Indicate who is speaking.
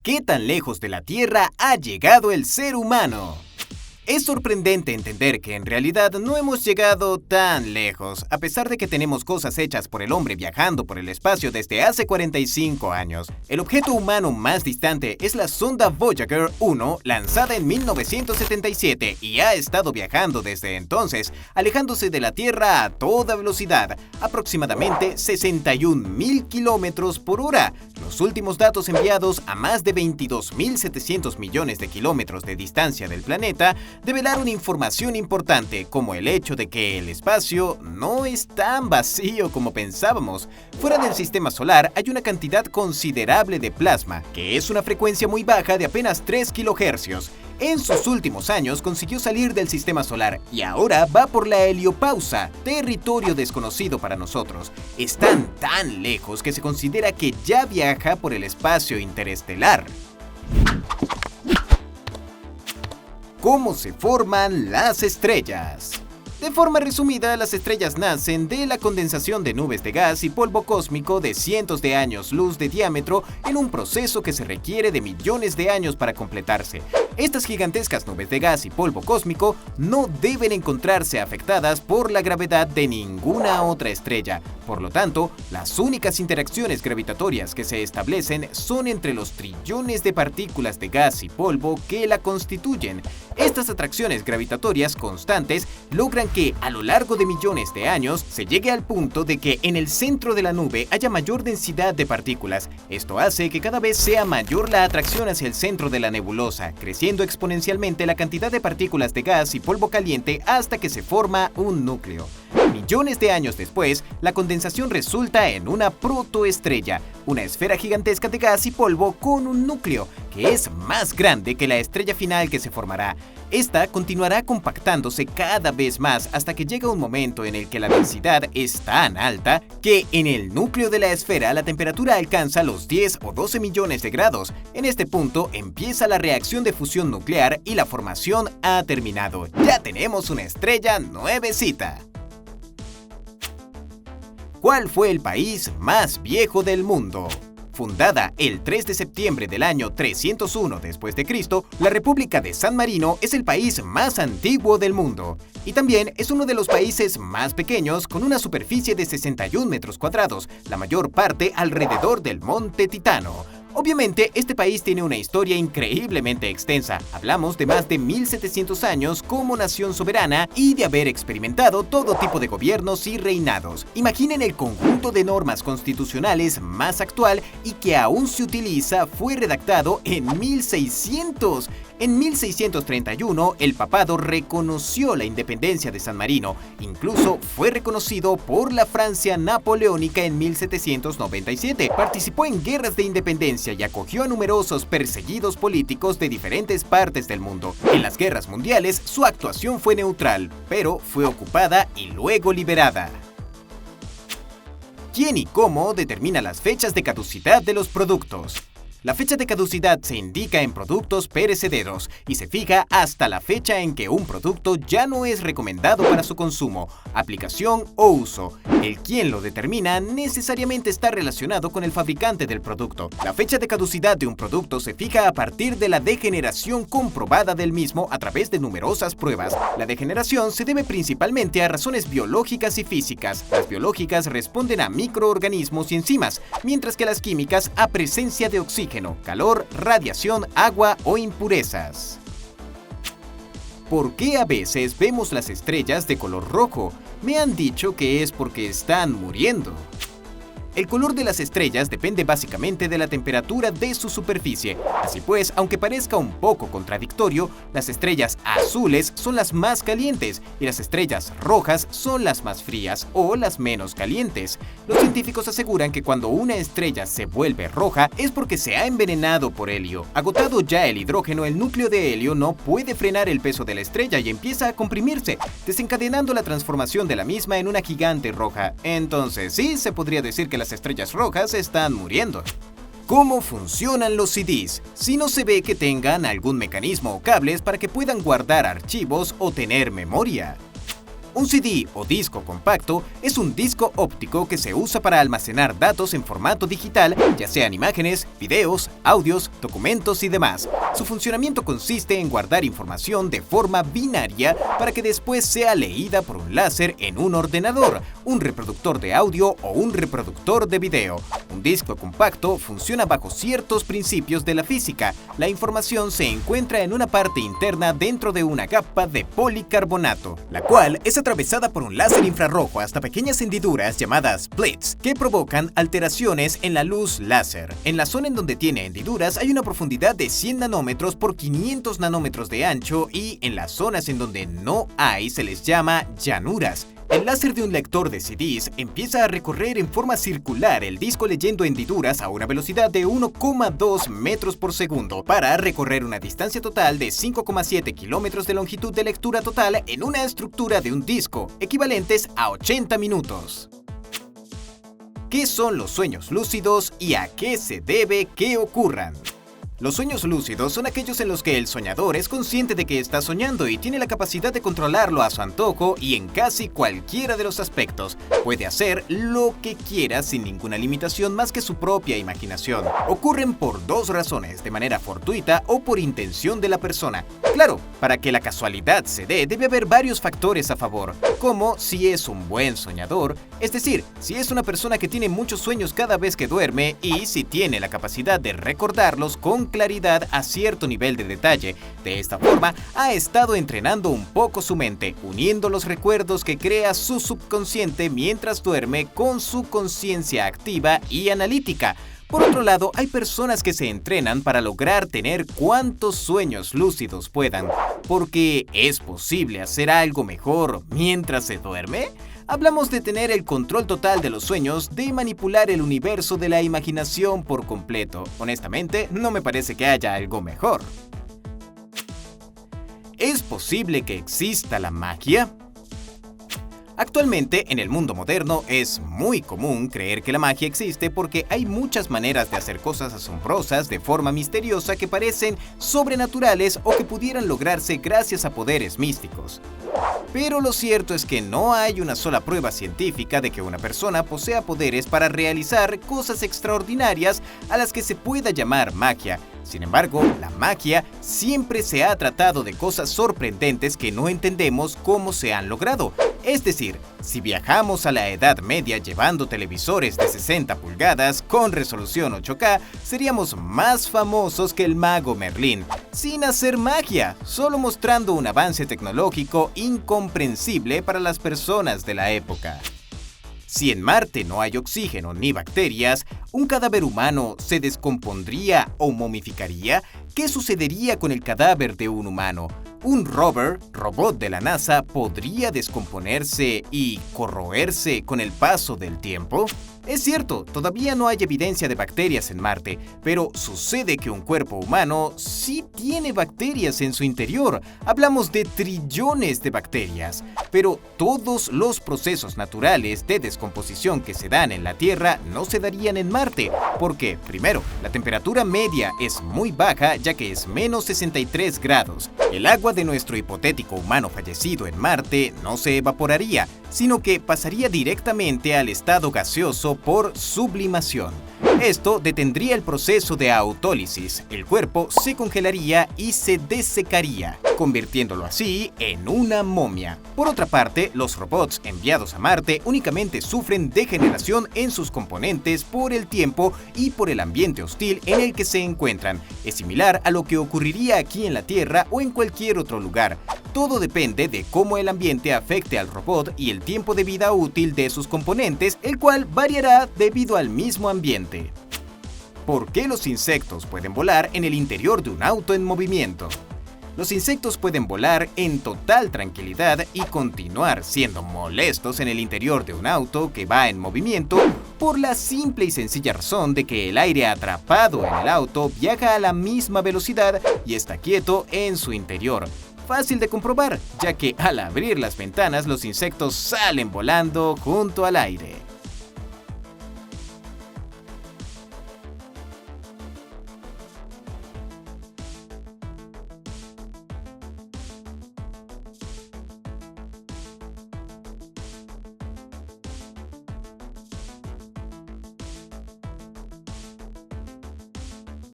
Speaker 1: ¿Qué tan lejos de la Tierra ha llegado el ser humano? Es sorprendente entender que en realidad no hemos llegado tan lejos, a pesar de que tenemos cosas hechas por el hombre viajando por el espacio desde hace 45 años. El objeto humano más distante es la sonda Voyager 1, lanzada en 1977, y ha estado viajando desde entonces, alejándose de la Tierra a toda velocidad, aproximadamente 61.000 kilómetros por hora. Los últimos datos enviados a más de 22.700 millones de kilómetros de distancia del planeta develaron información importante, como el hecho de que el espacio no es tan vacío como pensábamos. Fuera del sistema solar hay una cantidad considerable de plasma, que es una frecuencia muy baja de apenas 3 kHz. En sus últimos años consiguió salir del sistema solar y ahora va por la heliopausa, territorio desconocido para nosotros. Están tan lejos que se considera que ya viaja por el espacio interestelar. ¿Cómo se forman las estrellas? De forma resumida, las estrellas nacen de la condensación de nubes de gas y polvo cósmico de cientos de años luz de diámetro en un proceso que se requiere de millones de años para completarse. Estas gigantescas nubes de gas y polvo cósmico no deben encontrarse afectadas por la gravedad de ninguna otra estrella. Por lo tanto, las únicas interacciones gravitatorias que se establecen son entre los trillones de partículas de gas y polvo que la constituyen. Estas atracciones gravitatorias constantes logran que, a lo largo de millones de años, se llegue al punto de que en el centro de la nube haya mayor densidad de partículas. Esto hace que cada vez sea mayor la atracción hacia el centro de la nebulosa, creciendo exponencialmente la cantidad de partículas de gas y polvo caliente hasta que se forma un núcleo. Millones de años después, la condensación resulta en una protoestrella, una esfera gigantesca de gas y polvo con un núcleo, que es más grande que la estrella final que se formará. Esta continuará compactándose cada vez más hasta que llega un momento en el que la densidad es tan alta que en el núcleo de la esfera la temperatura alcanza los 10 o 12 millones de grados. En este punto empieza la reacción de fusión nuclear y la formación ha terminado. Ya tenemos una estrella nuevecita. ¿Cuál fue el país más viejo del mundo? Fundada el 3 de septiembre del año 301 después de Cristo, la República de San Marino es el país más antiguo del mundo y también es uno de los países más pequeños, con una superficie de 61 metros cuadrados, la mayor parte alrededor del monte Titano. Obviamente, este país tiene una historia increíblemente extensa. Hablamos de más de 1700 años como nación soberana y de haber experimentado todo tipo de gobiernos y reinados. Imaginen el conjunto de normas constitucionales más actual y que aún se utiliza fue redactado en 1600. En 1631, el papado reconoció la independencia de San Marino. Incluso fue reconocido por la Francia napoleónica en 1797. Participó en guerras de independencia y acogió a numerosos perseguidos políticos de diferentes partes del mundo. En las guerras mundiales, su actuación fue neutral, pero fue ocupada y luego liberada. ¿Quién y cómo determina las fechas de caducidad de los productos? La fecha de caducidad se indica en productos perecederos y se fija hasta la fecha en que un producto ya no es recomendado para su consumo, aplicación o uso. El quien lo determina necesariamente está relacionado con el fabricante del producto. La fecha de caducidad de un producto se fija a partir de la degeneración comprobada del mismo a través de numerosas pruebas. La degeneración se debe principalmente a razones biológicas y físicas. Las biológicas responden a microorganismos y enzimas, mientras que las químicas a presencia de oxígeno, calor, radiación, agua o impurezas. ¿Por qué a veces vemos las estrellas de color rojo? Me han dicho que es porque están muriendo. El color de las estrellas depende básicamente de la temperatura de su superficie. Así pues, aunque parezca un poco contradictorio, las estrellas azules son las más calientes y las estrellas rojas son las más frías o las menos calientes. Los científicos aseguran que cuando una estrella se vuelve roja es porque se ha envenenado por helio. Agotado ya el hidrógeno, el núcleo de helio no puede frenar el peso de la estrella y empieza a comprimirse, desencadenando la transformación de la misma en una gigante roja. Entonces, sí se podría decir que las estrellas rojas están muriendo. ¿Cómo funcionan los CDs? Si no se ve que tengan algún mecanismo o cables para que puedan guardar archivos o tener memoria. Un CD o disco compacto es un disco óptico que se usa para almacenar datos en formato digital, ya sean imágenes, videos, audios, documentos y demás. Su funcionamiento consiste en guardar información de forma binaria para que después sea leída por un láser en un ordenador, un reproductor de audio o un reproductor de video. Un disco compacto funciona bajo ciertos principios de la física. La información se encuentra en una parte interna dentro de una capa de policarbonato, la cual es atravesada por un láser infrarrojo hasta pequeñas hendiduras llamadas blitz, que provocan alteraciones en la luz láser. En la zona en donde tiene hendiduras hay una profundidad de 100 nanómetros por 500 nanómetros de ancho y en las zonas en donde no hay se les llama llanuras. El láser de un lector de CDs empieza a recorrer en forma circular el disco leyendo hendiduras a una velocidad de 1,2 metros por segundo para recorrer una distancia total de 5,7 kilómetros de longitud de lectura total en una estructura de un disco, equivalentes a 80 minutos. ¿Qué son los sueños lúcidos y a qué se debe que ocurran? Los sueños lúcidos son aquellos en los que el soñador es consciente de que está soñando y tiene la capacidad de controlarlo a su antojo y en casi cualquiera de los aspectos. Puede hacer lo que quiera sin ninguna limitación más que su propia imaginación. Ocurren por dos razones, de manera fortuita o por intención de la persona. Claro, para que la casualidad se dé debe haber varios factores a favor, como si es un buen soñador, es decir, si es una persona que tiene muchos sueños cada vez que duerme y si tiene la capacidad de recordarlos con claridad a cierto nivel de detalle. De esta forma, ha estado entrenando un poco su mente, uniendo los recuerdos que crea su subconsciente mientras duerme con su conciencia activa y analítica. Por otro lado, hay personas que se entrenan para lograr tener cuantos sueños lúcidos puedan, porque ¿es posible hacer algo mejor mientras se duerme? Hablamos de tener el control total de los sueños, de manipular el universo de la imaginación por completo. Honestamente, no me parece que haya algo mejor. ¿Es posible que exista la magia? Actualmente, en el mundo moderno, es muy común creer que la magia existe porque hay muchas maneras de hacer cosas asombrosas de forma misteriosa que parecen sobrenaturales o que pudieran lograrse gracias a poderes místicos. Pero lo cierto es que no hay una sola prueba científica de que una persona posea poderes para realizar cosas extraordinarias a las que se pueda llamar magia. Sin embargo, la magia siempre se ha tratado de cosas sorprendentes que no entendemos cómo se han logrado. Es decir, si viajamos a la Edad Media llevando televisores de 60 pulgadas con resolución 8K, seríamos más famosos que el mago Merlín, sin hacer magia, solo mostrando un avance tecnológico incomprensible para las personas de la época. Si en Marte no hay oxígeno ni bacterias, ¿un cadáver humano se descompondría o momificaría? ¿Qué sucedería con el cadáver de un humano? ¿Un rover, robot de la NASA, podría descomponerse y corroerse con el paso del tiempo? Es cierto, todavía no hay evidencia de bacterias en Marte, pero sucede que un cuerpo humano sí tiene bacterias en su interior. Hablamos de trillones de bacterias, pero todos los procesos naturales de descomposición que se dan en la Tierra no se darían en Marte, porque, primero, la temperatura media es muy baja ya que es menos 63 grados. El agua de nuestro hipotético humano fallecido en Marte no se evaporaría, sino que pasaría directamente al estado gaseoso por sublimación. Esto detendría el proceso de autólisis, el cuerpo se congelaría y se desecaría, convirtiéndolo así en una momia. Por otra parte, los robots enviados a Marte únicamente sufren degeneración en sus componentes por el tiempo y por el ambiente hostil en el que se encuentran. Es similar a lo que ocurriría aquí en la Tierra o en cualquier otro lugar. Todo depende de cómo el ambiente afecte al robot y el tiempo de vida útil de sus componentes, el cual variará debido al mismo ambiente. ¿Por qué los insectos pueden volar en el interior de un auto en movimiento? Los insectos pueden volar en total tranquilidad y continuar siendo molestos en el interior de un auto que va en movimiento por la simple y sencilla razón de que el aire atrapado en el auto viaja a la misma velocidad y está quieto en su interior. Fácil de comprobar, ya que al abrir las ventanas los insectos salen volando junto al aire.